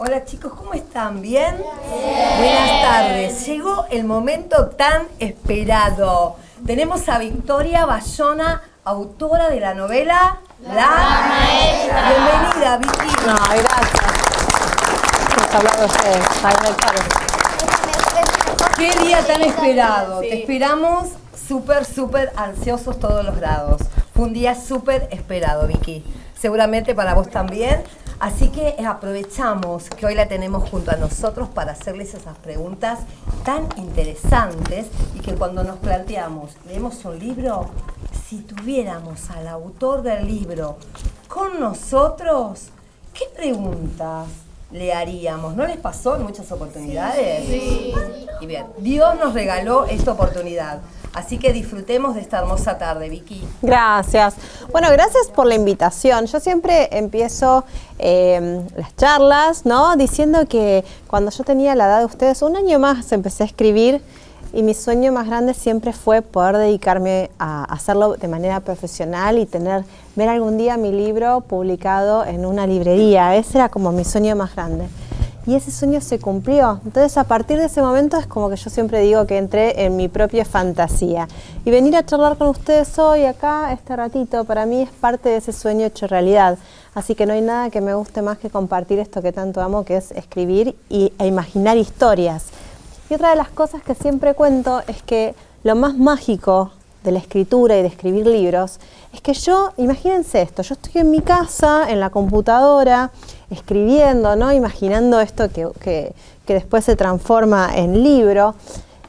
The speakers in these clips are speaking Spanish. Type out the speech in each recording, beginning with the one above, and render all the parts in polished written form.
Hola chicos, ¿cómo están? ¿Bien? Bien. Buenas tardes. Llegó el momento tan esperado. Tenemos a Victoria Bayona, autora de la novela La Maestra. Bienvenida, Vicky. No, gracias. Hemos hablado de ustedes. Qué día tan esperado. Te esperamos súper ansiosos todos los grados. Fue un día súper esperado, Vicky. Seguramente para vos también. Así que aprovechamos que hoy la tenemos junto a nosotros para hacerles esas preguntas tan interesantes y que cuando nos planteamos, leemos un libro, si tuviéramos al autor del libro con nosotros, ¿qué preguntas le haríamos? ¿No les pasó en muchas oportunidades? Sí. Y bien, Dios nos regaló esta oportunidad. Así que disfrutemos de esta hermosa tarde, Vicky. Gracias. Bueno, gracias por la invitación. Yo siempre empiezo las charlas, ¿no? Diciendo que cuando yo tenía la edad de ustedes, un año más empecé a escribir y mi sueño más grande siempre fue poder dedicarme a hacerlo de manera profesional y ver algún día mi libro publicado en una librería. Ese era como mi sueño más grande. Y ese sueño se cumplió. Entonces, a partir de ese momento es como que yo siempre digo que entré en mi propia fantasía. Y venir a charlar con ustedes hoy, acá, este ratito, para mí es parte de ese sueño hecho realidad. Así que no hay nada que me guste más que compartir esto que tanto amo, que es escribir e imaginar historias. Y otra de las cosas que siempre cuento es que lo más mágico de la escritura y de escribir libros es que imagínense esto, yo estoy en mi casa, en la computadora, escribiendo, ¿no? Imaginando esto que después se transforma en libro.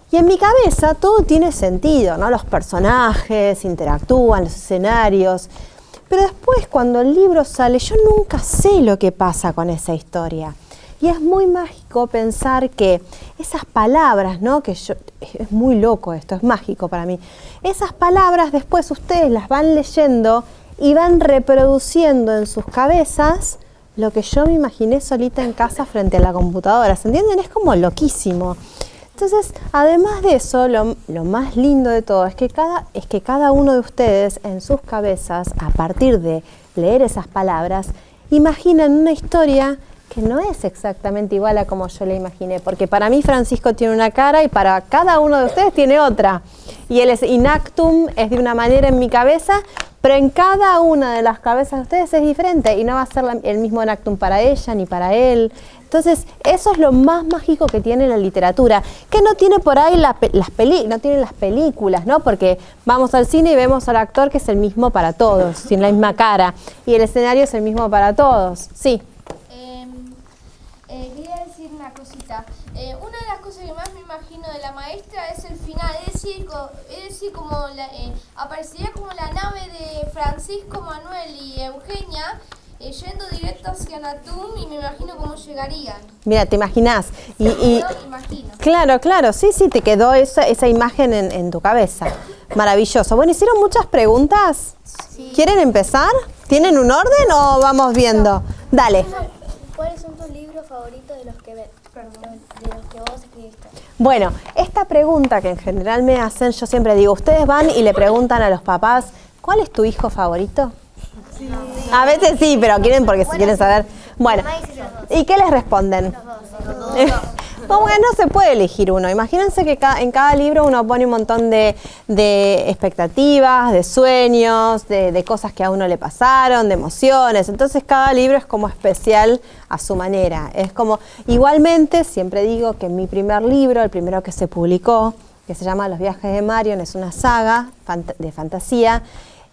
Y en mi cabeza todo tiene sentido, ¿no? Los personajes interactúan, los escenarios. Pero después, cuando el libro sale, yo nunca sé lo que pasa con esa historia. Y es muy mágico pensar que esas palabras, ¿no? Es muy loco esto, es mágico para mí. Esas palabras después ustedes las van leyendo y van reproduciendo en sus cabezas lo que yo me imaginé solita en casa frente a la computadora. ¿Se entienden? Es como loquísimo. Entonces, además de eso, lo más lindo de todo es que cada uno de ustedes en sus cabezas, a partir de leer esas palabras, imaginan una historia que no es exactamente igual a como yo la imaginé, porque para mí Francisco tiene una cara y para cada uno de ustedes tiene otra. Y el inactum es de una manera en mi cabeza, pero en cada una de las cabezas de ustedes es diferente y no va a ser el mismo inactum para ella ni para él. Entonces, eso es lo más mágico que tiene la literatura, que no tiene por ahí no tiene las películas, ¿no? Porque vamos al cine y vemos al actor que es el mismo para todos, tiene la misma cara, y el escenario es el mismo para todos. Sí. Quería decir una cosita. Una de las cosas que más me imagino de La Maestra es el final, es decir como aparecería como la nave de Francisco, Manuel y Eugenia yendo directo hacia Natum y me imagino cómo llegarían. Mira, te imaginás. Imagino. Claro, sí, te quedó esa imagen en tu cabeza. Maravilloso. Bueno, ¿hicieron muchas preguntas? Sí. ¿Quieren empezar? ¿Tienen un orden o vamos viendo? Dale. ¿Cuáles son tus libros favoritos de los que vos escribiste? Bueno, esta pregunta que en general me hacen, yo siempre digo, ustedes van y le preguntan a los papás, ¿cuál es tu hijo favorito? Sí. A veces sí, pero quieren saber. Bueno, ¿y qué les responden? Los dos. Bueno, no se puede elegir uno. Imagínense que en cada libro uno pone un montón de expectativas, de sueños, de cosas que a uno le pasaron, de emociones. Entonces cada libro es como especial a su manera. Es como, igualmente, siempre digo que mi primer libro, el primero que se publicó, que se llama Los viajes de Marion, es una saga de fantasía.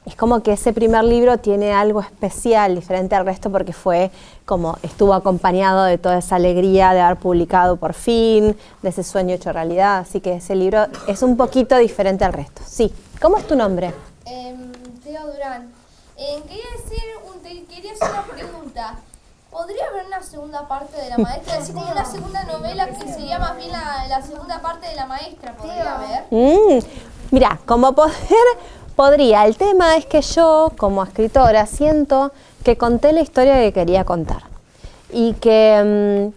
Es como que ese primer libro tiene algo especial, diferente al resto, porque estuvo acompañado de toda esa alegría de haber publicado por fin, de ese sueño hecho realidad. Así que ese libro es un poquito diferente al resto. Sí. ¿Cómo es tu nombre? Teo Durán. Quería hacer una pregunta. ¿Podría haber una segunda parte de La Maestra? Es decir, como una segunda novela que sería más bien la segunda parte de La Maestra. ¿Podría haber? Mira, como podría. El tema es que yo, como escritora, siento que conté la historia que quería contar y que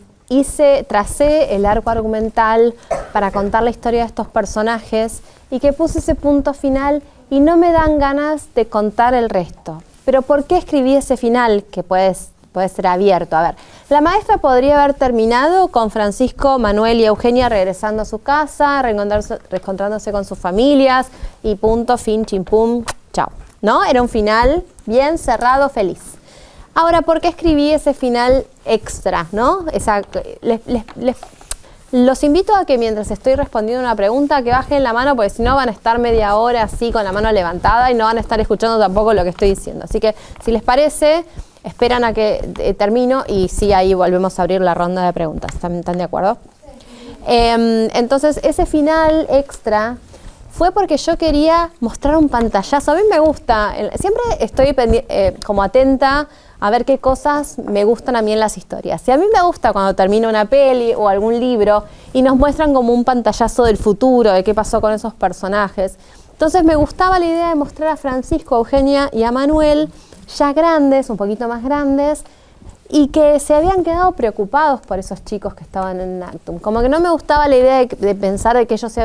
tracé el arco argumental para contar la historia de estos personajes y que puse ese punto final y no me dan ganas de contar el resto. Pero ¿por qué escribí ese final? Que puedes puede ser abierto. A ver, la maestra podría haber terminado con Francisco, Manuel y Eugenia regresando a su casa, reencontrándose con sus familias y punto, fin, chimpum, chao. ¿No? Era un final bien cerrado, feliz. Ahora, ¿por qué escribí ese final extra? ¿No? Los invito a que mientras estoy respondiendo una pregunta, que bajen la mano, porque si no van a estar media hora así con la mano levantada y no van a estar escuchando tampoco lo que estoy diciendo. Así que, si les parece, esperan a que termino y sí, ahí volvemos a abrir la ronda de preguntas. ¿Están de acuerdo? Entonces, ese final extra fue porque yo quería mostrar un pantallazo. A mí me gusta, siempre estoy como atenta a ver qué cosas me gustan a mí en las historias. Y a mí me gusta cuando termino una peli o algún libro y nos muestran como un pantallazo del futuro, de qué pasó con esos personajes. Entonces me gustaba la idea de mostrar a Francisco, a Eugenia y a Manuel ya grandes, un poquito más grandes, y que se habían quedado preocupados por esos chicos que estaban en Actum. Como que no me gustaba la idea de pensar que ellos se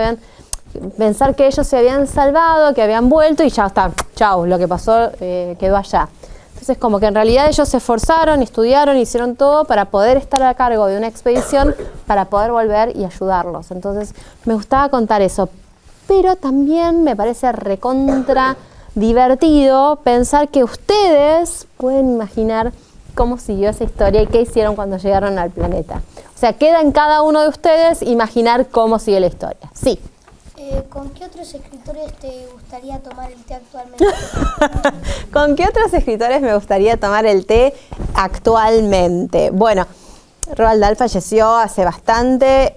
habían salvado, que habían vuelto y ya está, chao, lo que pasó quedó allá. Entonces, como que en realidad ellos se esforzaron, estudiaron, hicieron todo para poder estar a cargo de una expedición, para poder volver y ayudarlos. Entonces, me gustaba contar eso. Pero también me parece recontra divertido pensar que ustedes pueden imaginar cómo siguió esa historia y qué hicieron cuando llegaron al planeta. O sea, queda en cada uno de ustedes imaginar cómo sigue la historia. Sí. ¿Con qué otros escritores te gustaría tomar el té actualmente? ¿Con qué otros escritores me gustaría tomar el té actualmente? Bueno, Roald Dahl falleció hace bastante,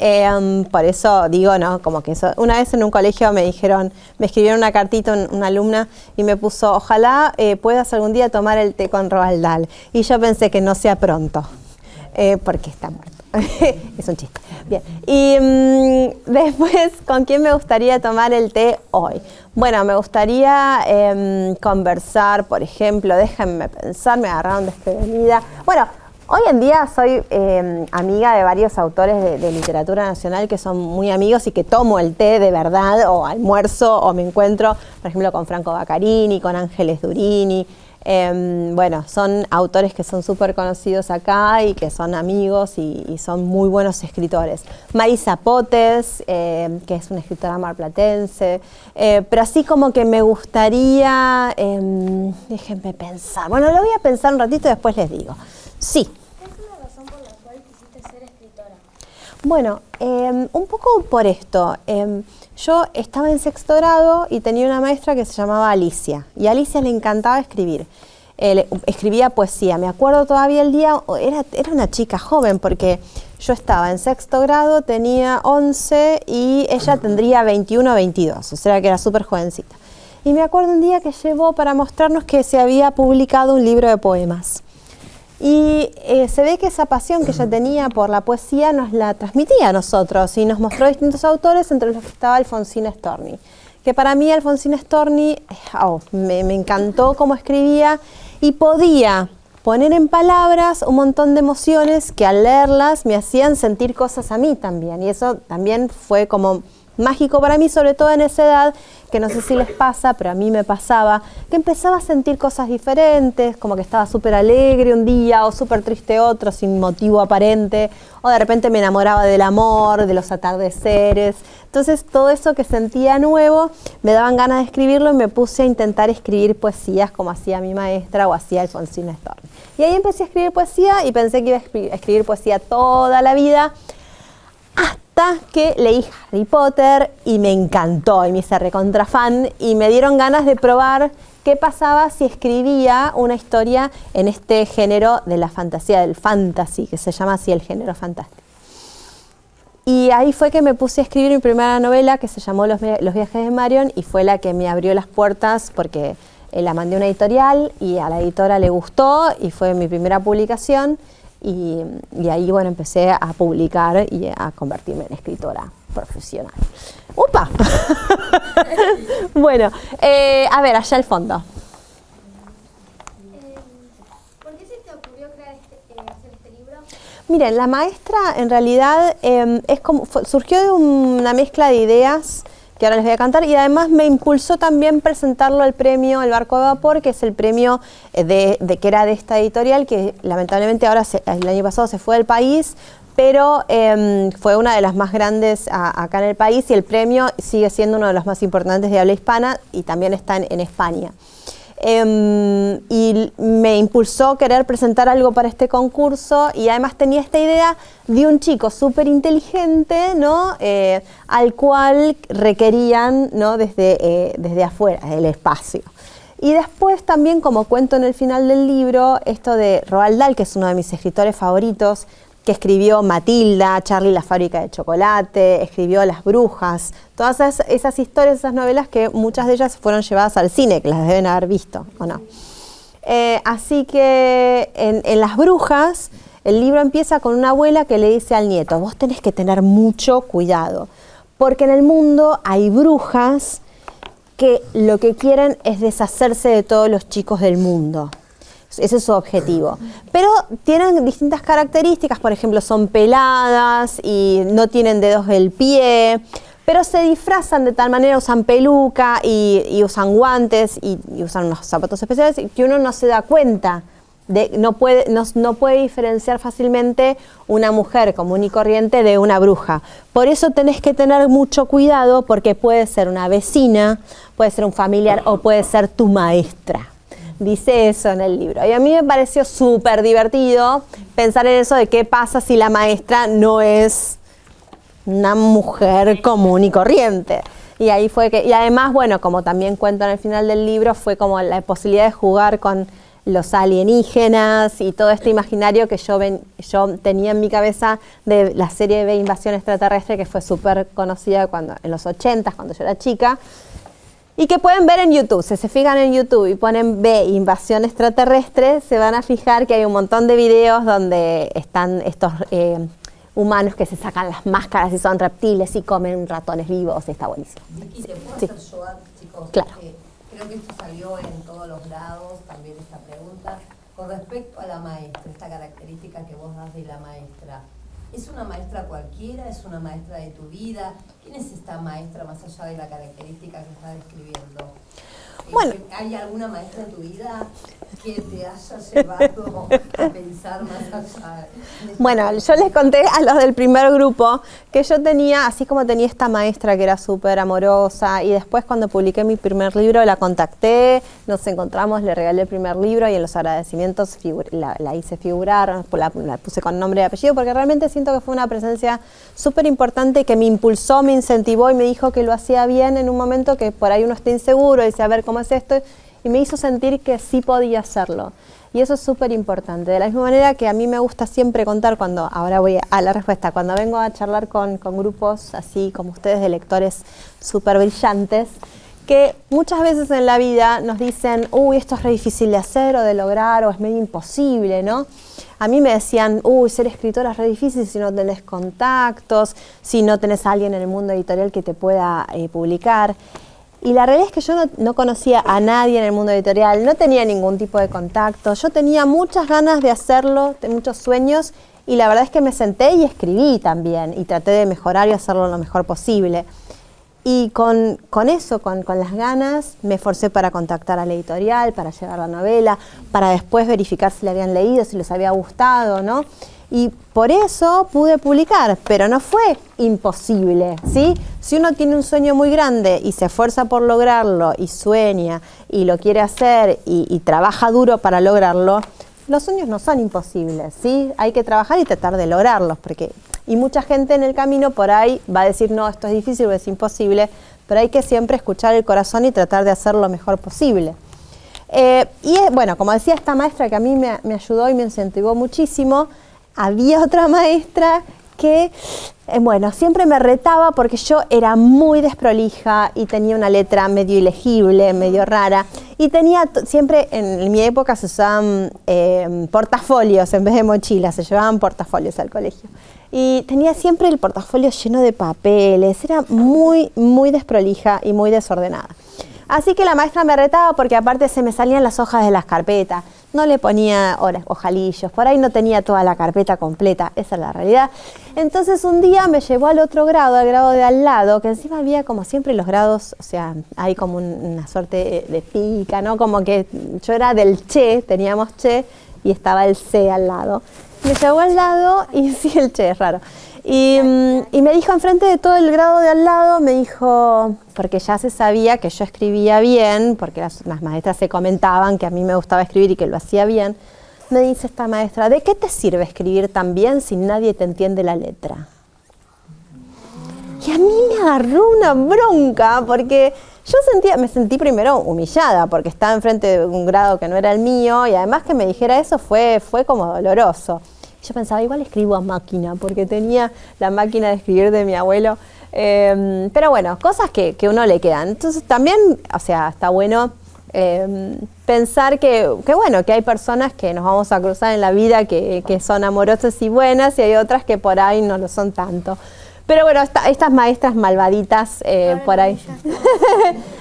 por eso digo, ¿no? Como que eso. Una vez en un colegio me escribieron una cartita una alumna y me puso, ojalá puedas algún día tomar el té con Roald Dahl. Y yo pensé que no sea pronto, porque está muerto. Es un chiste. Bien. Y después, ¿con quién me gustaría tomar el té hoy? Bueno, me gustaría conversar, por ejemplo, déjenme pensar, me agarraron desprevenida. Bueno, hoy en día soy amiga de varios autores de literatura nacional que son muy amigos y que tomo el té de verdad, o almuerzo, o me encuentro, por ejemplo, con Franco Baccarini, con Ángeles Durini. Bueno, son autores que son súper conocidos acá y que son amigos y son muy buenos escritores. Marisa Potes, que es una escritora marplatense, pero así como que me gustaría, déjenme pensar, bueno, lo voy a pensar un ratito y después les digo. Sí. ¿Qué es la razón por la cual quisiste ser escritora? Bueno, un poco por esto. Yo estaba en sexto grado y tenía una maestra que se llamaba Alicia. Y a Alicia le encantaba escribir. Escribía poesía. Me acuerdo todavía el día, era una chica joven porque yo estaba en sexto grado, tenía 11 y ella tendría 21 o 22. O sea que era súper jovencita. Y me acuerdo un día que llevó para mostrarnos que se había publicado un libro de poemas. Y se ve que esa pasión que ella tenía por la poesía nos la transmitía a nosotros y nos mostró distintos autores, entre los que estaba Alfonsina Storni. Que para mí Alfonsina Storni me encantó cómo escribía y podía poner en palabras un montón de emociones que al leerlas me hacían sentir cosas a mí también. Y eso también fue como mágico para mí, sobre todo en esa edad, que no sé si les pasa, pero a mí me pasaba, que empezaba a sentir cosas diferentes, como que estaba súper alegre un día o súper triste otro, sin motivo aparente, o de repente me enamoraba del amor, de los atardeceres. Entonces todo eso que sentía nuevo, me daban ganas de escribirlo y me puse a intentar escribir poesías como hacía mi maestra o hacía Alfonsina Storni. Y ahí empecé a escribir poesía y pensé que iba a escribir poesía toda la vida, hasta que leí Harry Potter y me encantó y me hice recontra fan y me dieron ganas de probar qué pasaba si escribía una historia en este género de la fantasía, del fantasy, que se llama así el género fantástico. Y ahí fue que me puse a escribir mi primera novela que se llamó Los viajes de Marion y fue la que me abrió las puertas porque la mandé a una editorial y a la editora le gustó y fue mi primera publicación. Y ahí, bueno, empecé a publicar y a convertirme en escritora profesional. ¡Upa! Bueno, a ver, allá al fondo. ¿Por qué se te ocurrió hacer este libro? Miren, la maestra en realidad surgió de una mezcla de ideas que ahora les voy a cantar, y además me impulsó también presentarlo al premio El Barco de Vapor, que es el premio que era de esta editorial, que lamentablemente ahora el año pasado se fue del país, pero fue una de las más grandes acá en el país, y el premio sigue siendo uno de los más importantes de habla hispana y también está en España. Y me impulsó querer presentar algo para este concurso, y además tenía esta idea de un chico súper inteligente, ¿no? Al cual requerían, ¿no? desde afuera, del espacio. Y después también, como cuento en el final del libro, esto de Roald Dahl, que es uno de mis escritores favoritos, que escribió Matilda, Charlie la fábrica de chocolate, escribió Las brujas, todas esas historias, esas novelas que muchas de ellas fueron llevadas al cine, que las deben haber visto, ¿o no? Así que en Las brujas, el libro empieza con una abuela que le dice al nieto: vos tenés que tener mucho cuidado, porque en el mundo hay brujas que lo que quieren es deshacerse de todos los chicos del mundo. Ese es su objetivo. Pero tienen distintas características, por ejemplo, son peladas y no tienen dedos del pie, pero se disfrazan de tal manera, usan peluca y usan guantes y usan unos zapatos especiales que uno no se da cuenta. No puede diferenciar fácilmente una mujer común y corriente de una bruja. Por eso tenés que tener mucho cuidado, porque puede ser una vecina, puede ser un familiar o puede ser tu maestra. Dice eso en el libro. Y a mí me pareció súper divertido pensar en eso de qué pasa si la maestra no es una mujer común y corriente. Y ahí fue que, y además, bueno, como también cuento en el final del libro, fue como la posibilidad de jugar con los alienígenas y todo este imaginario que yo tenía en mi cabeza de la serie de Invasión Extraterrestre, que fue súper conocida en los 80s, cuando yo era chica. Y que pueden ver en YouTube. Si se fijan en YouTube y ponen B, Invasión Extraterrestre, se van a fijar que hay un montón de videos donde están estos humanos que se sacan las máscaras y son reptiles y comen ratones vivos. Está buenísimo. Vicky, ¿te puedo hacer yo, chicos? Claro. Creo que esto salió en todos los lados, también esta pregunta. Con respecto a la maestra, esta característica que vos das de la maestra, ¿es una maestra cualquiera? ¿Es una maestra de tu vida? ¿Quién es esta maestra más allá de la característica que estás describiendo? Bueno. ¿Hay alguna maestra en tu vida que te haya llevado a pensar más allá? Bueno, yo les conté a los del primer grupo que yo tenía, así como tenía esta maestra que era súper amorosa, y después cuando publiqué mi primer libro la contacté, nos encontramos, le regalé el primer libro y en los agradecimientos la hice figurar, la puse con nombre y apellido, porque realmente siento que fue una presencia súper importante que me impulsó, me incentivó y me dijo que lo hacía bien en un momento que por ahí uno está inseguro y dice, a ver cómo es esto, y me hizo sentir que sí podía hacerlo. Y eso es súper importante. De la misma manera que a mí me gusta siempre contar, ahora voy a la respuesta, cuando vengo a charlar con grupos así como ustedes de lectores súper brillantes, que muchas veces en la vida nos dicen, uy, esto es re difícil de hacer o de lograr o es medio imposible, ¿no? A mí me decían, uy, ser escritora es re difícil si no tenés contactos, si no tenés a alguien en el mundo editorial que te pueda publicar. Y la realidad es que yo no conocía a nadie en el mundo editorial, no tenía ningún tipo de contacto, yo tenía muchas ganas de hacerlo, muchos sueños, y la verdad es que me senté y escribí también, y traté de mejorar y hacerlo lo mejor posible. Y con eso, con las ganas, me esforcé para contactar a la editorial, para llevar la novela, para después verificar si la habían leído, si les había gustado, ¿no? Y por eso pude publicar, pero no fue imposible, ¿sí? Si uno tiene un sueño muy grande y se esfuerza por lograrlo y sueña y lo quiere hacer y trabaja duro para lograrlo, los sueños no son imposibles, ¿sí? Hay que trabajar y tratar de lograrlos, y mucha gente en el camino por ahí va a decir, no, esto es difícil o es imposible, pero hay que siempre escuchar el corazón y tratar de hacer lo mejor posible. Bueno, como decía esta maestra que a mí me ayudó y me incentivó muchísimo, había otra maestra que, bueno, siempre me retaba porque yo era muy desprolija y tenía una letra medio ilegible, medio rara. Y tenía siempre, en mi época se usaban portafolios en vez de mochilas, se llevaban portafolios al colegio. Y tenía siempre el portafolio lleno de papeles, era muy, muy desprolija y muy desordenada. Así que la maestra me retaba porque aparte se me salían las hojas de las carpetas. no le ponía ojalillos, por ahí no tenía toda la carpeta completa, esa es la realidad. Entonces un día me llevó al otro grado, al grado de al lado, que encima había como siempre los grados, o sea, hay como una suerte de pica, ¿no? Como que yo era del Che, teníamos Che, y estaba el C al lado. Me llevó al lado y sí, el Che, es raro. Y me dijo enfrente de todo el grado de al lado, me dijo, porque ya se sabía que yo escribía bien, porque las maestras se comentaban que a mí me gustaba escribir y que lo hacía bien, me dice esta maestra, ¿de qué te sirve escribir tan bien si nadie te entiende la letra? Y a mí me agarró una bronca, porque yo me sentí primero humillada, porque estaba enfrente de un grado que no era el mío, y además que me dijera eso fue como doloroso. Yo pensaba, igual escribo a máquina, porque tenía la máquina de escribir de mi abuelo. Pero bueno, cosas que uno le quedan. Entonces también, o sea, está bueno pensar que bueno, que hay personas que nos vamos a cruzar en la vida que son amorosas y buenas, y hay otras que por ahí no lo son tanto. Pero bueno, estas maestras malvaditas por ahí.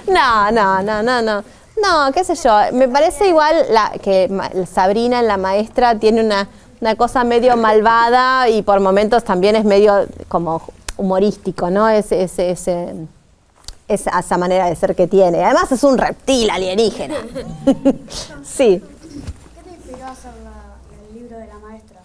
No, qué sé yo. Me parece igual que Sabrina en La Maestra tiene una cosa medio malvada y por momentos también es medio como humorístico, ¿no? Esa manera de ser que tiene. Además es un reptil alienígena. Sí. ¿Qué te inspiró a hacer el libro de La Maestra?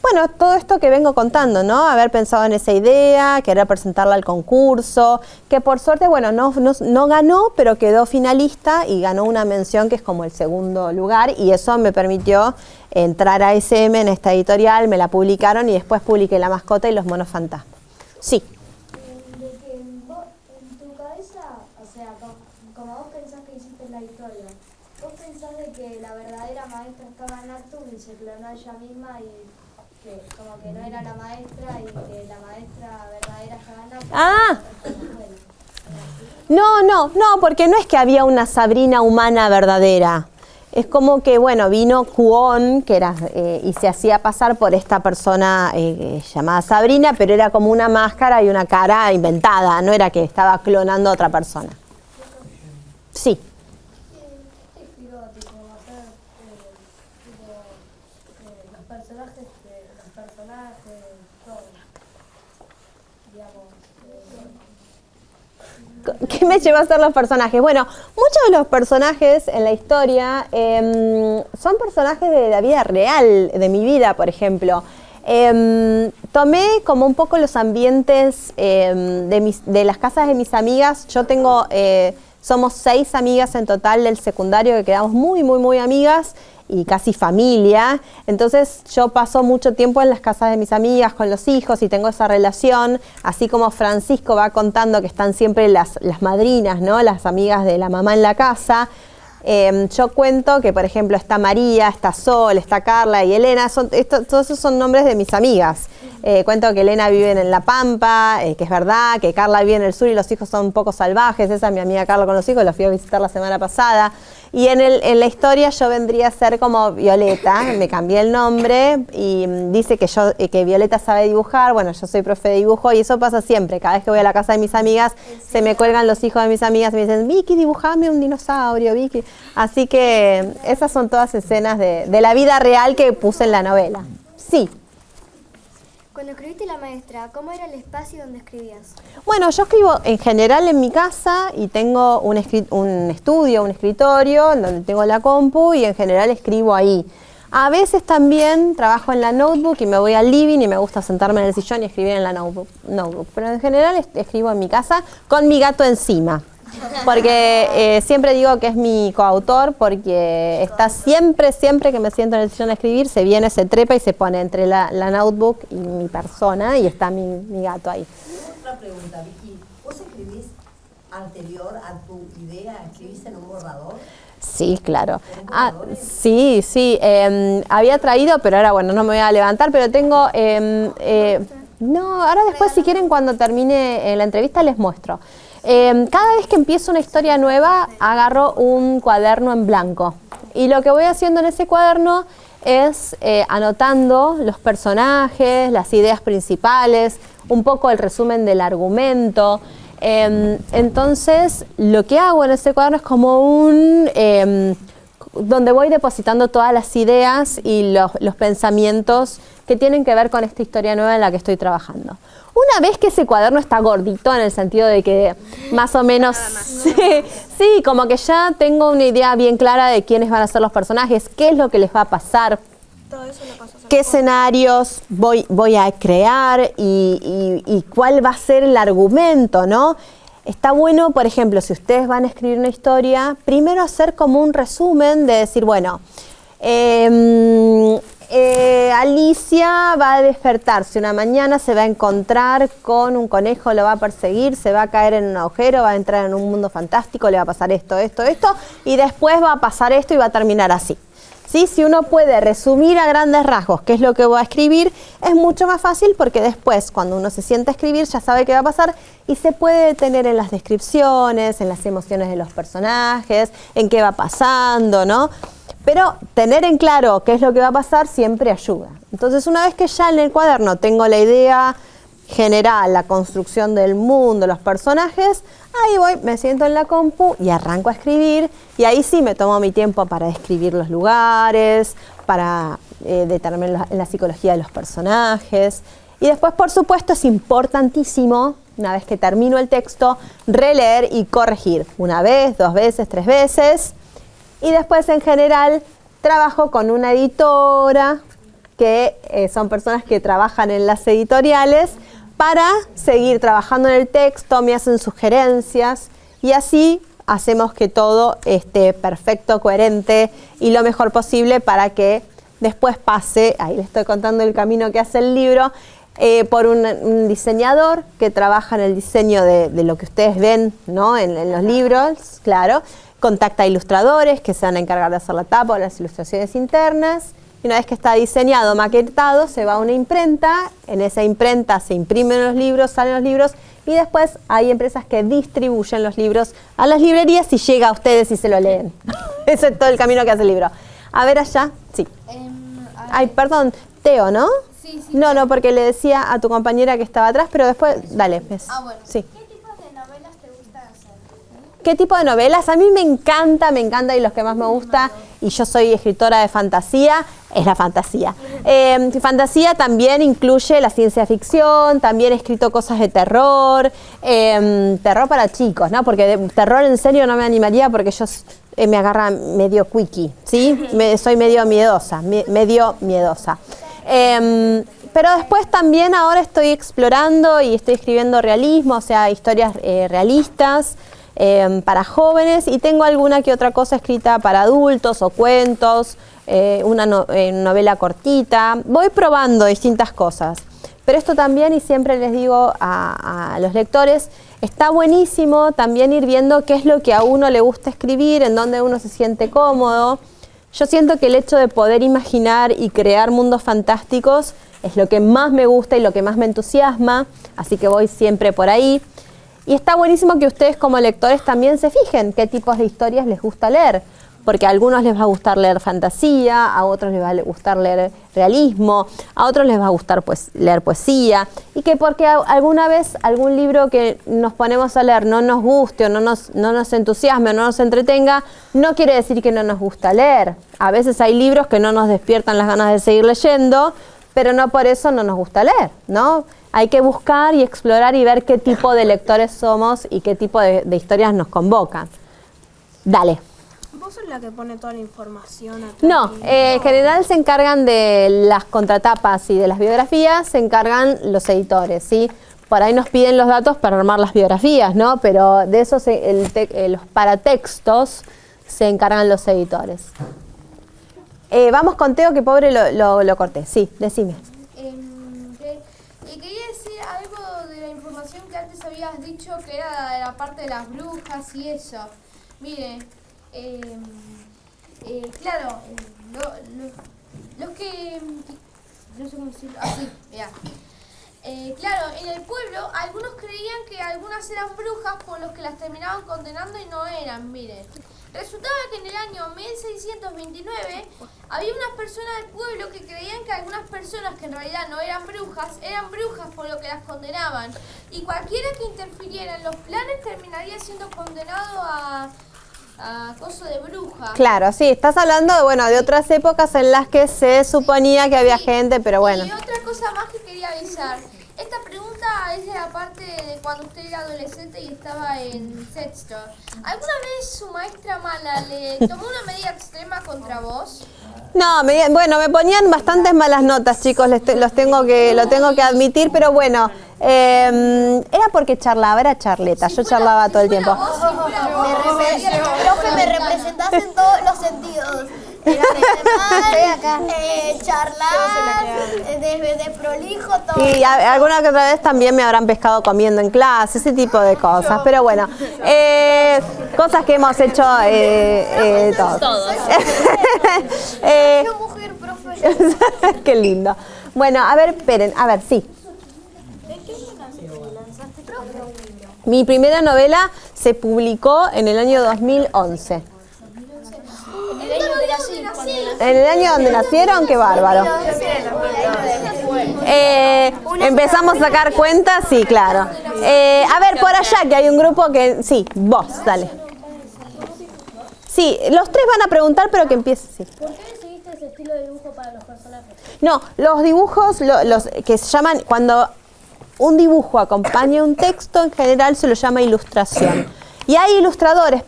Bueno, todo esto que vengo contando, ¿no? Haber pensado en esa idea, querer presentarla al concurso, que por suerte, bueno, no ganó, pero quedó finalista y ganó una mención que es como el segundo lugar, y eso me permitió entrar a SM en esta editorial, me la publicaron y después publiqué La Mascota y Los Monos Fantasmas. Sí. De que vos, en tu cabeza, o sea, como vos pensás que hiciste la historia, vos pensás de que la verdadera maestra estaba en Actum y se clonó a ella misma y que como que no era la maestra y que la maestra verdadera estaba en Actum. Ah. No, porque no es que había una Sabrina humana verdadera. Es como que, bueno, vino Kuon, que era, y se hacía pasar por esta persona llamada Sabrina, pero era como una máscara y una cara inventada, no era que estaba clonando a otra persona. Sí. ¿Qué te inspiró tipo, a hacer los personajes, todo? Digamos. ¿Qué me llevó a hacer los personajes? Bueno, muchos de los personajes en la historia son personajes de la vida real, de mi vida, por ejemplo. Tomé como un poco los ambientes de las casas de mis amigas. Yo tengo, somos 6 amigas en total del secundario que quedamos muy, muy, muy amigas y casi familia. Entonces yo paso mucho tiempo en las casas de mis amigas con los hijos y tengo esa relación, así como Francisco va contando que están siempre las madrinas, ¿no? Las amigas de la mamá en la casa. Yo cuento que, por ejemplo, está María, está Sol, está Carla y Elena, todos esos son nombres de mis amigas. Cuento que Elena vive en La Pampa, que es verdad, que Carla vive en el sur y los hijos son un poco salvajes. Esa es mi amiga Carla con los hijos, los fui a visitar la semana pasada. Y en la historia yo vendría a ser como Violeta, me cambié el nombre y dice que Violeta sabe dibujar. Bueno, yo soy profe de dibujo y eso pasa siempre. Cada vez que voy a la casa de mis amigas, se me cuelgan los hijos de mis amigas y me dicen, Vicky, dibujame un dinosaurio, Vicky. Así que esas son todas escenas de la vida real que puse en la novela. Sí. Cuando escribiste La Maestra, ¿cómo era el espacio donde escribías? Bueno, yo escribo en general en mi casa y tengo un estudio, un escritorio en donde tengo la compu y en general escribo ahí. A veces también trabajo en la notebook y me voy al living y me gusta sentarme en el sillón y escribir en la notebook. Pero en general escribo en mi casa con mi gato encima. Porque siempre digo que es mi coautor porque está siempre que me siento en el sillón a escribir, se viene, se trepa y se pone entre la notebook y mi persona y está mi gato ahí. Otra pregunta, Vicky. ¿Vos escribís anterior a tu idea? ¿Escribís en un borrador? Sí, claro. Sí. Había traído, pero ahora, bueno, no me voy a levantar, pero tengo... no, ahora después, si quieren, cuando termine la entrevista, les muestro. Cada vez que empiezo una historia nueva, agarro un cuaderno en blanco. Y lo que voy haciendo en ese cuaderno es anotando los personajes, las ideas principales, un poco el resumen del argumento. Entonces, lo que hago en ese cuaderno es como donde voy depositando todas las ideas y los pensamientos que tienen que ver con esta historia nueva en la que estoy trabajando. Una vez que ese cuaderno está gordito, en el sentido de que más o menos, sí, como que ya tengo una idea bien clara de quiénes van a ser los personajes, qué es lo que les va a pasar, qué escenarios voy a crear y cuál va a ser el argumento, ¿no? Está bueno, por ejemplo, si ustedes van a escribir una historia, primero hacer como un resumen de decir, bueno, Alicia va a despertarse una mañana, se va a encontrar con un conejo, lo va a perseguir, se va a caer en un agujero, va a entrar en un mundo fantástico, le va a pasar esto, y después va a pasar esto y va a terminar así. ¿Sí? Si uno puede resumir a grandes rasgos qué es lo que voy a escribir, es mucho más fácil porque después, cuando uno se sienta a escribir, ya sabe qué va a pasar y se puede detener en las descripciones, en las emociones de los personajes, en qué va pasando, ¿no? Pero tener en claro qué es lo que va a pasar siempre ayuda. Entonces, una vez que ya en el cuaderno tengo la idea general, la construcción del mundo, los personajes, ahí voy, me siento en la compu y arranco a escribir, y ahí sí me tomo mi tiempo para describir los lugares, para determinar la psicología de los personajes. Y después, por supuesto, es importantísimo, una vez que termino el texto, releer y corregir. Una vez, 2 veces, 3 veces. Y después, en general, trabajo con una editora, que son personas que trabajan en las editoriales, para seguir trabajando en el texto, me hacen sugerencias y así hacemos que todo esté perfecto, coherente y lo mejor posible para que después pase, ahí les estoy contando el camino que hace el libro, por un diseñador que trabaja en el diseño de lo que ustedes ven, ¿no? en los libros, claro. Contacta a ilustradores que se van a encargar de hacer la tapa o las ilustraciones internas. Y una vez que está diseñado, maquetado, se va a una imprenta. En esa imprenta se imprimen los libros, salen los libros. Y después hay empresas que distribuyen los libros a las librerías y llega a ustedes y se lo leen. Ese es todo el camino que hace el libro. A ver allá, sí. Ay, perdón, Teo, ¿no? Sí. No, porque le decía a tu compañera que estaba atrás, pero después, dale. Bueno. Sí. ¿Qué tipos de novelas te gusta hacer? ¿Qué tipo de novelas? A mí me encanta y los que más me gusta, y yo soy escritora de fantasía, es la fantasía. Fantasía también incluye la ciencia ficción, también he escrito cosas de terror, terror para chicos, ¿no? Porque de terror en serio no me animaría porque yo me agarra medio quickie, ¿sí? Soy medio miedosa, pero después también ahora estoy explorando y estoy escribiendo realismo, o sea, historias realistas para jóvenes, y tengo alguna que otra cosa escrita para adultos o cuentos, una novela cortita. Voy probando distintas cosas, pero esto también, y siempre les digo a los lectores, está buenísimo también ir viendo qué es lo que a uno le gusta escribir, en dónde uno se siente cómodo. Yo siento que el hecho de poder imaginar y crear mundos fantásticos es lo que más me gusta y lo que más me entusiasma, así que voy siempre por ahí. Y está buenísimo que ustedes como lectores también se fijen qué tipos de historias les gusta leer, porque a algunos les va a gustar leer fantasía, a otros les va a gustar leer realismo, a otros les va a gustar leer poesía, y que porque alguna vez algún libro que nos ponemos a leer no nos guste o no nos entusiasme o no nos entretenga, no quiere decir que no nos gusta leer. A veces hay libros que no nos despiertan las ganas de seguir leyendo, pero no por eso no nos gusta leer, ¿no? Hay que buscar y explorar y ver qué tipo de lectores somos y qué tipo de historias nos convocan. Dale. ¿Vos sos la que pone toda la información atrás? No, en general se encargan de las contratapas y de las biografías, se encargan los editores, ¿sí? Por ahí nos piden los datos para armar las biografías, ¿no? Pero de eso los paratextos se encargan los editores. Vamos con Teo, que pobre lo corté. Sí, decime. Quería decir algo de la información que antes habías dicho, que era de la parte de las brujas y eso. Mire, claro, los que... no sé cómo decirlo, así, ya. Claro, en el pueblo algunos creían que algunas eran brujas, por los que las terminaban condenando y no eran, miren. Resultaba que en el año 1629 había unas personas del pueblo que creían que algunas personas que en realidad no eran brujas por lo que las condenaban. Y cualquiera que interfiriera en los planes terminaría siendo condenado coso de bruja. Claro, sí, estás hablando bueno, de otras épocas en las que se suponía que había gente, pero bueno. Y otra cosa más que quería avisar. Esta pregunta es de la parte de cuando usted era adolescente y estaba en sexto. ¿Alguna vez su maestra mala le tomó una medida extrema contra vos? No, bueno, me ponían bastantes malas notas, chicos, lo tengo que admitir, pero bueno, era porque era charleta, yo charlaba todo el tiempo. Profe, me representás en todos los sentidos. Charlar, de prolijo, todo. Y alguna que otra vez también me habrán pescado comiendo en clase, ese tipo de cosas, pero bueno, cosas que hemos hecho todos. Mujer, profe. Qué lindo. Bueno, a ver, esperen, a ver, sí. Mi primera novela se publicó en el año 2011. En el año donde nacieron, qué bárbaro. Empezamos a sacar cuentas, sí, claro. A ver, por allá que hay un grupo que... Sí, vos, dale. Sí, los tres van a preguntar, pero que empiece, sí. ¿Por qué decidiste ese estilo de dibujo para los personajes? No, los dibujos, los que se llaman... Cuando un dibujo acompaña un texto, en general se lo llama ilustración. Y hay ilustradores,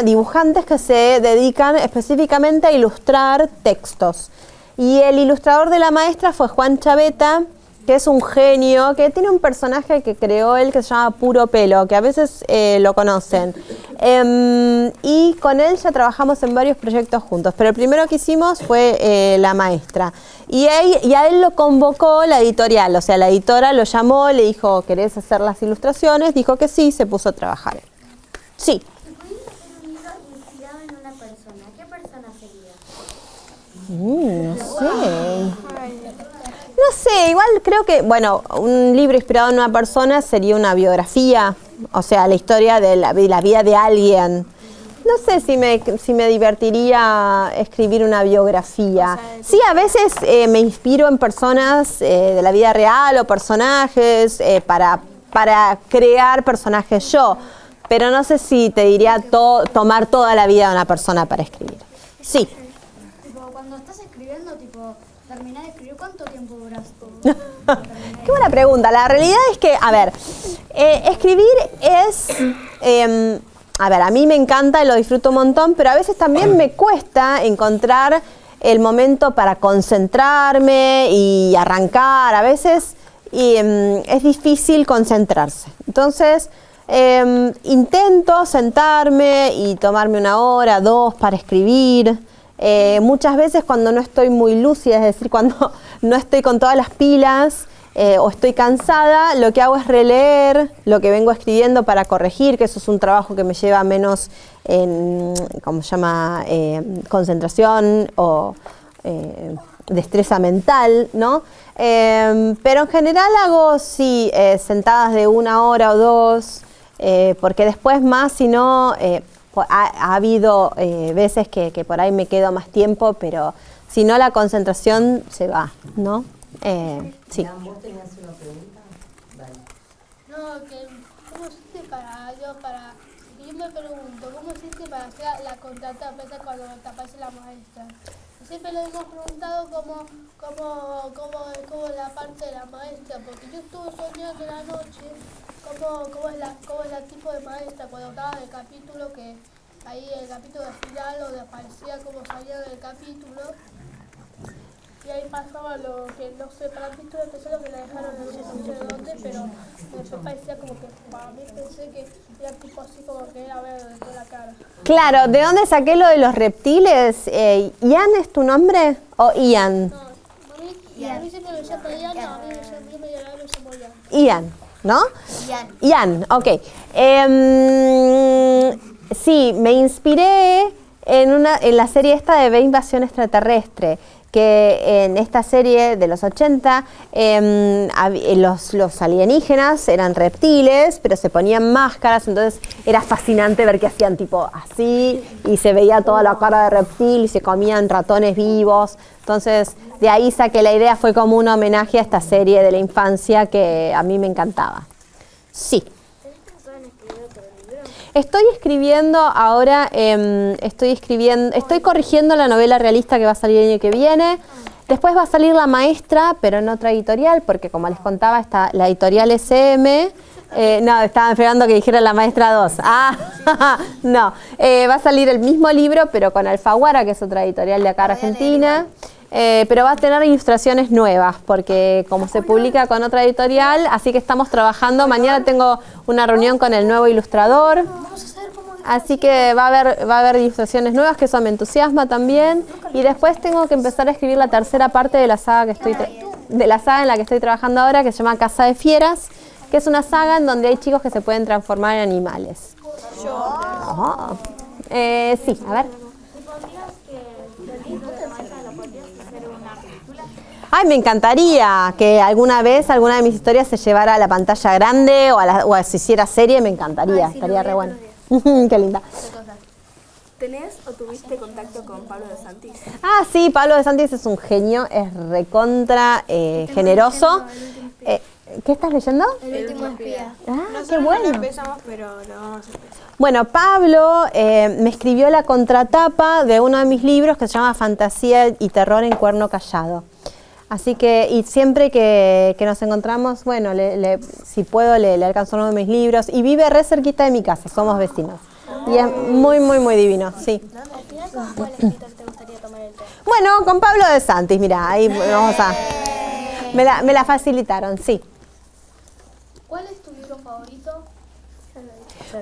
dibujantes que se dedican específicamente a ilustrar textos. Y el ilustrador de La Maestra fue Juan Chaveta, que es un genio, que tiene un personaje que creó él que se llama Puro Pelo, que a veces lo conocen. Y con él ya trabajamos en varios proyectos juntos, pero el primero que hicimos fue La Maestra. Y a él lo convocó la editorial, o sea, la editora lo llamó, le dijo, ¿querés hacer las ilustraciones? Dijo que sí, se puso a trabajar. Sí. Si pudieras hacer un libro inspirado en una persona, ¿qué persona sería? No sé, igual creo que, bueno, un libro inspirado en una persona sería una biografía, o sea, la historia de la vida de alguien. No sé si me divertiría escribir una biografía. Sí, a veces me inspiro en personas de la vida real o personajes para crear personajes yo. Pero no sé si te diría tomar toda la vida de una persona para escribir. Sí. Tipo, cuando estás escribiendo, terminás de escribir, ¿cuánto tiempo duras todo? Qué buena pregunta. La realidad es que, a ver, escribir es... a ver, a mí me encanta y lo disfruto un montón, pero a veces también me cuesta encontrar el momento para concentrarme y arrancar. A veces es difícil concentrarse. Entonces... intento sentarme y tomarme 1 hora, 2 para escribir. Muchas veces cuando no estoy muy lúcida, es decir, cuando no estoy con todas las pilas o estoy cansada, lo que hago es releer lo que vengo escribiendo para corregir, que eso es un trabajo que me lleva menos ¿cómo se llama? Concentración o destreza mental, ¿no? Pero en general hago, sí, sentadas de 1 hora o 2, porque después más, si no, ha habido veces que por ahí me quedo más tiempo, pero si no la concentración se va, ¿no? Sí. ¿Vos tenías una pregunta? Vale. No, que ¿cómo hiciste yo me pregunto, ¿cómo hiciste para hacer la contrata cuando te aparece la maestra? Siempre le hemos preguntado cómo la parte de la maestra, porque yo estuve soñando en la noche cómo es la tipo de maestra cuando estaba en el capítulo, que ahí el capítulo final donde aparecía cómo salía del capítulo. Y ahí pasaba lo que no sé, para mí estuve pensando que la dejaron no sé de dónde, pero me parecía como que para mí pensé que era tipo así como que era ver de toda la cara. Claro, ¿de dónde saqué lo de los reptiles? ¿Ian es tu nombre? ¿O Ian? No, a mí siempre me llamo Diana, a mí me llamo Ian. Ian, ¿no? Ian, ok. Sí, me inspiré en la serie esta de Ve Invasión Extraterrestre, que en esta serie de los 80 los alienígenas eran reptiles, pero se ponían máscaras, entonces era fascinante ver que hacían tipo así y se veía toda la cara de reptil y se comían ratones vivos. Entonces de ahí saqué la idea, fue como un homenaje a esta serie de la infancia que a mí me encantaba. Sí. Estoy escribiendo ahora, estoy corrigiendo la novela realista que va a salir el año que viene. Después va a salir La Maestra, pero en otra editorial, porque como les contaba, está la editorial SM. No, estaban esperando que dijera La Maestra 2. No. Va a salir el mismo libro, pero con Alfaguara, que es otra editorial de acá de Argentina. Pero va a tener ilustraciones nuevas, porque como se publica con otra editorial, así que estamos trabajando. Mañana tengo una reunión con el nuevo ilustrador. Así que va a haber ilustraciones nuevas, que eso me entusiasma también. Y después tengo que empezar a escribir la tercera parte de la saga en la que estoy trabajando ahora, que se llama Casa de Fieras, que es una saga en donde hay chicos que se pueden transformar en animales. Oh. Sí, a ver. Ay, me encantaría que alguna vez alguna de mis historias se llevara a la pantalla grande o se hiciera serie, me encantaría, estaría re bueno. Qué linda. ¿Tenés o tuviste contacto con Pablo de Santis? Ah, sí, Pablo de Santis es un genio, es recontra generoso. ¿Qué estás leyendo? El último espía. Ah, qué bueno. No empezamos, pero lo vamos a empezar. Bueno, Pablo me escribió la contratapa de uno de mis libros que se llama Fantasía y Terror en Cuerno Callado. Así que, y siempre que nos encontramos, bueno, si puedo, le alcanzo uno de mis libros. Y vive re cerquita de mi casa, somos vecinos. Y es muy, muy, muy divino, sí. Al final, ¿con cuál escritor te gustaría tomar el té? Bueno, con Pablo de Santis, mira, ahí vamos a... Me la facilitaron, sí. ¿Cuál es tu libro favorito?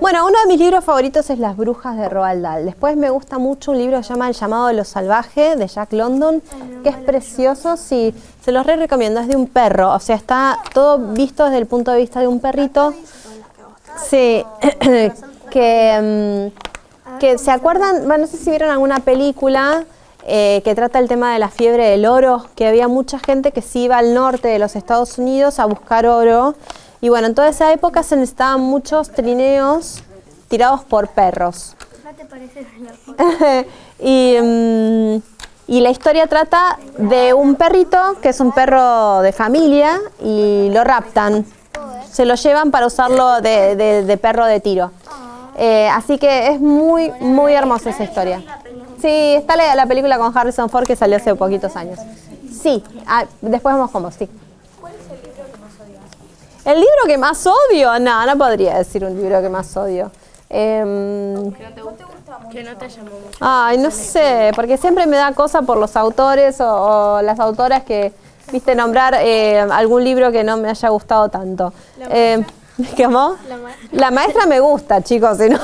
Bueno, uno de mis libros favoritos es Las Brujas de Roald Dahl. Después me gusta mucho un libro que se llama El llamado de lo salvaje, de Jack London, que es precioso, sí, se los recomiendo, es de un perro, o sea, está todo visto desde el punto de vista de un perrito. Sí, que se acuerdan, bueno, no sé si vieron alguna película que trata el tema de la fiebre del oro, que había mucha gente que se iba al norte de los Estados Unidos a buscar oro. Y bueno, en toda esa época se necesitaban muchos trineos tirados por perros. ¿No te parece la y la historia trata de un perrito, que es un perro de familia, y lo raptan. Se lo llevan para usarlo de perro de tiro. Así que es muy, muy hermosa esa historia. Sí, está la película con Harrison Ford que salió hace poquitos años. Sí, después vamos con vos, sí. ¿El libro que más odio? No, no podría decir un libro que más odio. Que no te llamó mucho. Ay, no sé, porque siempre me da cosa por los autores o las autoras que, viste, nombrar algún libro que no me haya gustado tanto. ¿Cómo? La maestra me gusta, chicos, si no.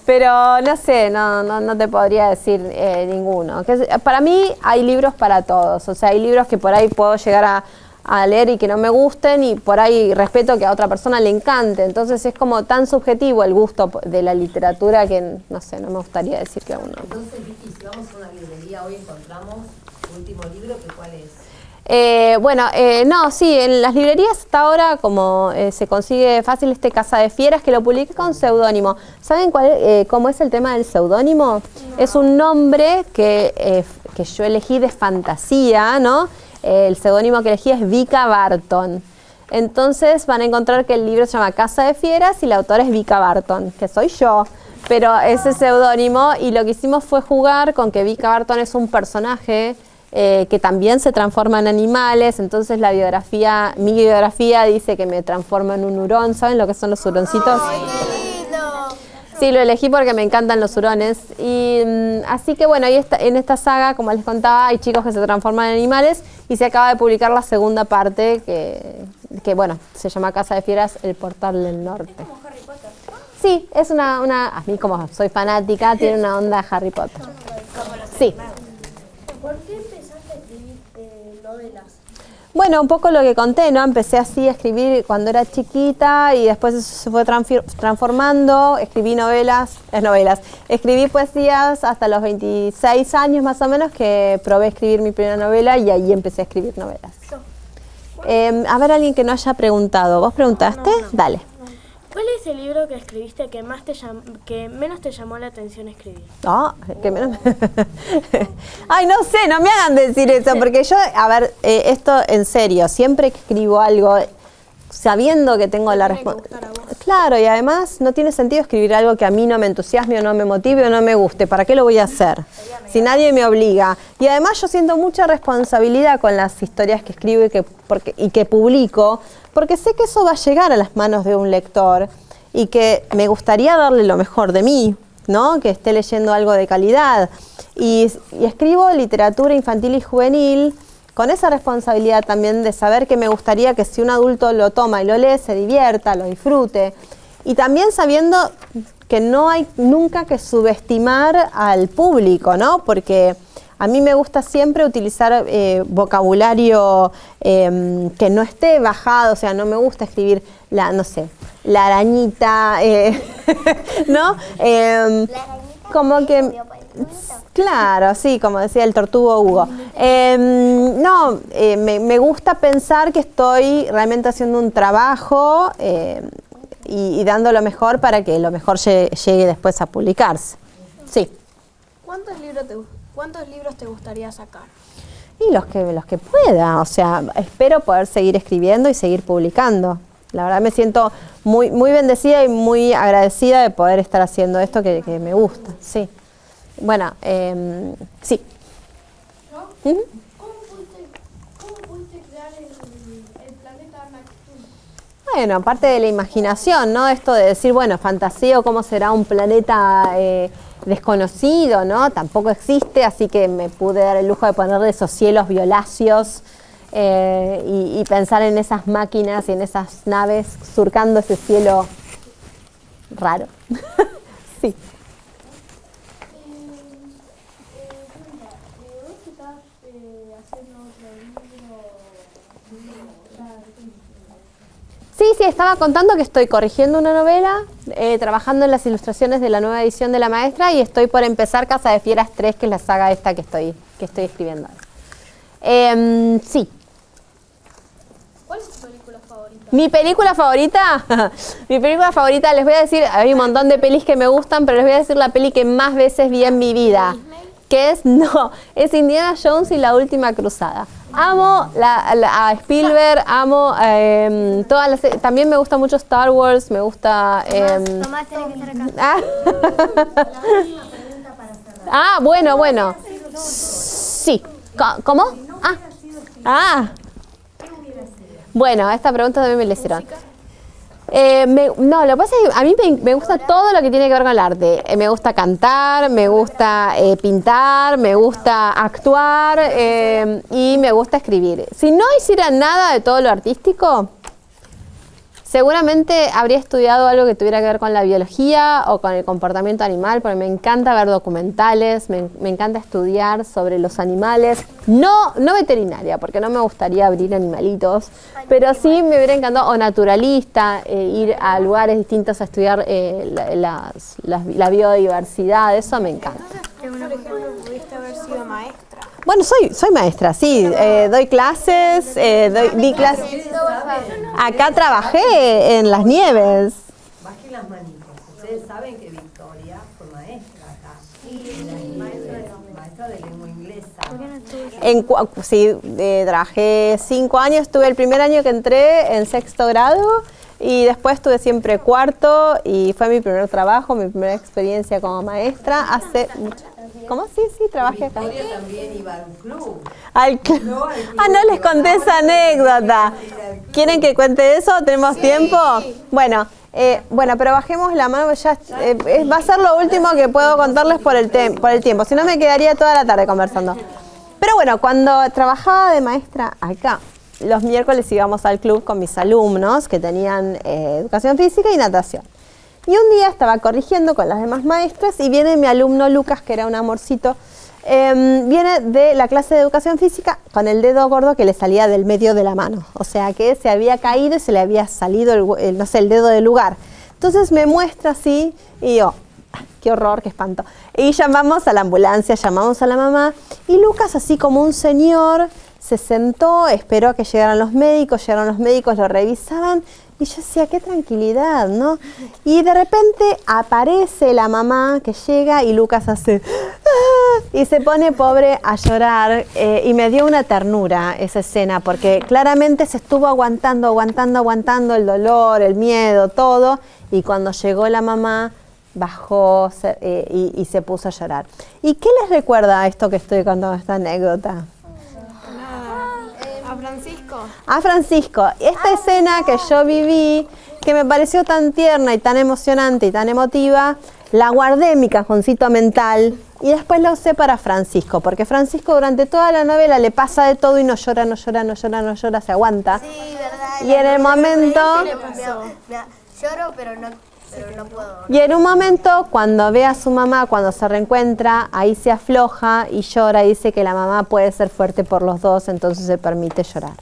Pero no sé, no te podría decir ninguno. Para mí hay libros para todos, o sea, hay libros que por ahí puedo llegar a leer y que no me gusten, y por ahí respeto que a otra persona le encante. Entonces es como tan subjetivo el gusto de la literatura que, no sé, no me gustaría decir que a uno. Entonces, Vicky, si vamos a una librería hoy encontramos tu último libro, ¿cuál es? Sí, en las librerías hasta ahora, como se consigue fácil Casa de Fieras, que lo publiqué con seudónimo. ¿Saben cómo es el tema del seudónimo? No. Es un nombre que yo elegí de fantasía, ¿no? El seudónimo que elegí es Vika Barton. Entonces van a encontrar que el libro se llama Casa de Fieras y la autora es Vika Barton, que soy yo. Pero ese seudónimo, y lo que hicimos fue jugar con que Vika Barton es un personaje que también se transforma en animales. Entonces mi biografía dice que me transformo en un hurón. ¿Saben lo que son los huroncitos? Sí, lo elegí porque me encantan los hurones. Y así que bueno, en esta saga, como les contaba, hay chicos que se transforman en animales, y se acaba de publicar la segunda parte que bueno, se llama Casa de Fieras, el portal del norte. Es como Harry Potter. Sí, es a mí como soy fanática, tiene una onda Harry Potter. Sí. ¿Por qué empezaste a escribir novelas? Bueno, un poco lo que conté, ¿no? Empecé así a escribir cuando era chiquita y después eso se fue transformando. Escribí escribí poesías hasta los 26 años más o menos, que probé escribir mi primera novela, y ahí empecé a escribir novelas. A ver, alguien que no haya preguntado. ¿Vos preguntaste? No. Dale. ¿Cuál es el libro que escribiste que menos te llamó la atención escribir? Que menos. Ay, no sé, no me hagan decir eso, porque yo, esto en serio, siempre que escribo algo, sabiendo que tengo la responsabilidad. Claro, y además no tiene sentido escribir algo que a mí no me entusiasme o no me motive o no me guste. ¿Para qué lo voy a hacer? Si nadie me obliga. Y además yo siento mucha responsabilidad con las historias que escribo y que publico, porque sé que eso va a llegar a las manos de un lector y que me gustaría darle lo mejor de mí, ¿no? Que esté leyendo algo de calidad. Y escribo literatura infantil y juvenil con esa responsabilidad también de saber que me gustaría que si un adulto lo toma y lo lee, se divierta, lo disfrute. Y también sabiendo que no hay nunca que subestimar al público, ¿no? Porque a mí me gusta siempre utilizar vocabulario que no esté bajado, o sea, no me gusta escribir la arañita, ¿no? Como que... Claro, sí, como decía el tortugo Hugo. Me gusta pensar que estoy realmente haciendo un trabajo y dando lo mejor para que lo mejor llegue después a publicarse. Sí. ¿Cuántos libros te gustaría sacar? Y los que pueda, o sea, espero poder seguir escribiendo y seguir publicando. La verdad me siento muy, muy bendecida y muy agradecida de poder estar haciendo esto que me gusta, sí. Bueno, sí. ¿No? ¿Cómo pudiste crear el planeta Neptuno? Bueno, aparte de la imaginación, ¿no? Esto de decir, bueno, fantaseo cómo será un planeta desconocido, ¿no? Tampoco existe, así que me pude dar el lujo de ponerle esos cielos violáceos y pensar en esas máquinas y en esas naves surcando ese cielo raro. Sí. Sí, estaba contando que estoy corrigiendo una novela, trabajando en las ilustraciones de la nueva edición de La Maestra y estoy por empezar Casa de Fieras 3, que es la saga esta que estoy escribiendo. Sí. ¿Cuál es tu película favorita? ¿Mi película favorita? Mi película favorita, les voy a decir, hay un montón de pelis que me gustan, pero les voy a decir la peli que más veces vi en mi vida. Que es Indiana Jones y la Última Cruzada. Amo a Spielberg, amo todas las... También me gusta mucho Star Wars, me gusta... Tomás, tenés que estar acá. Bueno. Sí. ¿Cómo? Bueno, esta pregunta también me la hicieron. Lo que pasa es que a mí me gusta todo lo que tiene que ver con el arte. Me gusta cantar, me gusta pintar, me gusta actuar y me gusta escribir. Si no hiciera nada de todo lo artístico, seguramente habría estudiado algo que tuviera que ver con la biología o con el comportamiento animal, porque me encanta ver documentales, me encanta estudiar sobre los animales. No veterinaria, porque no me gustaría abrir animalitos, pero sí me hubiera encantado, o naturalista, ir a lugares distintos a estudiar la biodiversidad, eso me encanta. Por ejemplo, pudiste haber sido maestra. Bueno, soy maestra, sí, doy clases, di clases. Acá trabajé en las nieves. Bajen las manitos. Ustedes saben que Victoria fue maestra acá. Maestra de lengua inglesa. Sí, trabajé 5 años, estuve el primer año que entré en 6º grado y después estuve siempre 4º y fue mi primer trabajo, mi primera experiencia como maestra hace mucho. ¿Cómo? Sí, trabajé acá. Victoria también iba al club. Al club. No les conté esa anécdota. ¿Quieren que cuente eso? ¿Tenemos tiempo? Bueno, pero bajemos la mano, ya va a ser lo último que puedo contarles por el tiempo. Si no, me quedaría toda la tarde conversando. Pero bueno, cuando trabajaba de maestra acá, los miércoles íbamos al club con mis alumnos que tenían educación física y natación. Y un día estaba corrigiendo con las demás maestras y viene mi alumno Lucas, que era un amorcito, viene de la clase de educación física con el dedo gordo que le salía del medio de la mano. O sea que se había caído y se le había salido el dedo del lugar. Entonces me muestra así y yo, qué horror, qué espanto. Y llamamos a la ambulancia, llamamos a la mamá y Lucas, así como un señor, se sentó, esperó a que llegaron los médicos, lo revisaban y yo decía, qué tranquilidad, ¿no? Y de repente aparece la mamá que llega y Lucas hace y se pone pobre a llorar y me dio una ternura esa escena porque claramente se estuvo aguantando el dolor, el miedo, todo, y cuando llegó la mamá bajó y se puso a llorar. ¿Y qué les recuerda a esto que estoy contando, esta anécdota? A Francisco. A Francisco. Esta escena que yo viví, que me pareció tan tierna y tan emocionante y tan emotiva, la guardé en mi cajoncito mental y después la usé para Francisco, porque Francisco durante toda la novela le pasa de todo y no llora, se aguanta. Sí, verdad. Y en el momento... Lloro, pero no puedo. Y en un momento, cuando ve a su mamá, cuando se reencuentra, ahí se afloja y llora y dice que la mamá puede ser fuerte por los dos, entonces se permite llorar.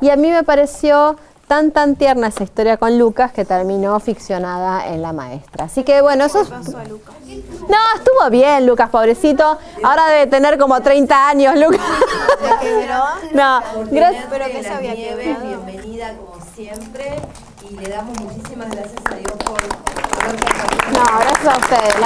Y a mí me pareció tan tierna esa historia con Lucas que terminó ficcionada en La Maestra. Así que bueno, eso es... Pasó a Lucas. No, estuvo bien Lucas, pobrecito. Ahora debe tener como 30 años Lucas. ¿Se quebró? No, gracias. Pero que se había quebrado. Bienvenida como siempre y le damos muchísimas gracias a Dios por haber compartido. No, gracias a ustedes.